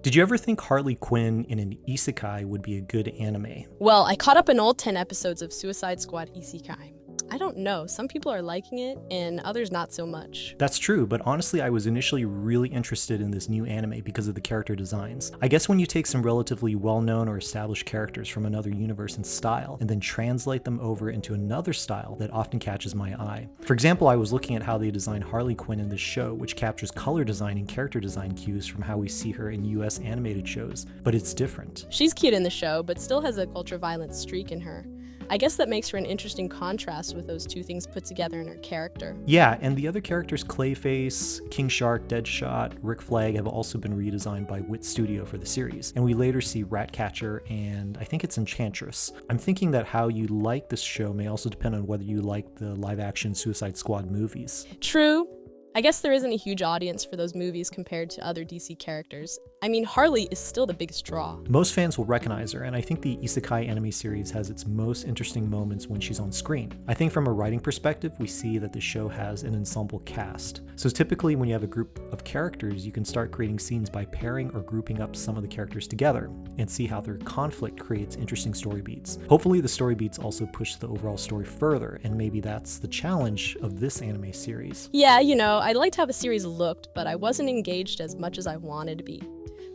Did you ever think Harley Quinn in an isekai would be a good anime? Well, I caught up on all 10 episodes of Suicide Squad Isekai. I don't know, some people are liking it, and others not so much. That's true, but honestly I was initially really interested in this new anime because of the character designs. I guess when you take some relatively well-known or established characters from another universe and style, and then translate them over into another style, that often catches my eye. For example, I was looking at how they designed Harley Quinn in this show, which captures color design and character design cues from how we see her in US animated shows, but it's different. She's cute in the show, but still has a ultra-violent streak in her. I guess that makes for an interesting contrast with those two things put together in her character. Yeah, and the other characters, Clayface, King Shark, Deadshot, Rick Flag, have also been redesigned by Wit Studio for the series. And we later see Ratcatcher and I think it's Enchantress. I'm thinking that how you like this show may also depend on whether you like the live-action Suicide Squad movies. True. I guess there isn't a huge audience for those movies compared to other DC characters. I mean, Harley is still the biggest draw. Most fans will recognize her, and I think the Isekai anime series has its most interesting moments when she's on screen. I think from a writing perspective, we see that the show has an ensemble cast. So typically when you have a group of characters, you can start creating scenes by pairing or grouping up some of the characters together, and see how their conflict creates interesting story beats. Hopefully the story beats also push the overall story further, and maybe that's the challenge of this anime series. Yeah, you know, I liked how the series looked, but I wasn't engaged as much as I wanted to be.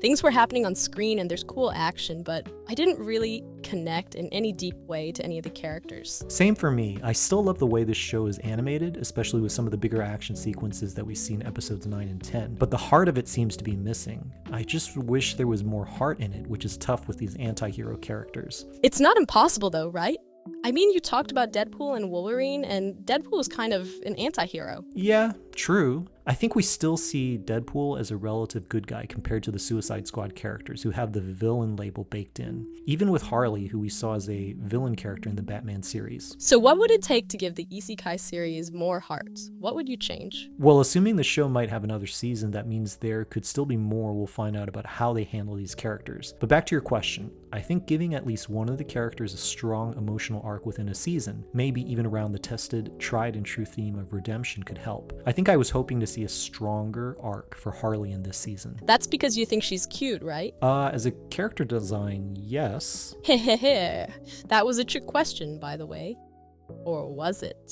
Things were happening on screen and there's cool action, but I didn't really connect in any deep way to any of the characters. Same for me. I still love the way this show is animated, especially with some of the bigger action sequences that we see in episodes 9 and 10, but the heart of it seems to be missing. I just wish there was more heart in it, which is tough with these anti-hero characters. It's not impossible though, right? I mean, you talked about Deadpool and Wolverine, and Deadpool was kind of an anti-hero. Yeah, true. I think we still see Deadpool as a relative good guy compared to the Suicide Squad characters who have the villain label baked in. Even with Harley, who we saw as a villain character in the Batman series. So what would it take to give the Isekai series more heart? What would you change? Well, assuming the show might have another season, that means there could still be more we'll find out about how they handle these characters. But back to your question, I think giving at least one of the characters a strong emotional arc within a season, maybe even around the tested, tried and true theme of redemption, could help. I think I was hoping to see a stronger arc for Harley in this season. That's because you think she's cute, right? As a character design, yes. Hehehe. That was a trick question, by the way. Or was it?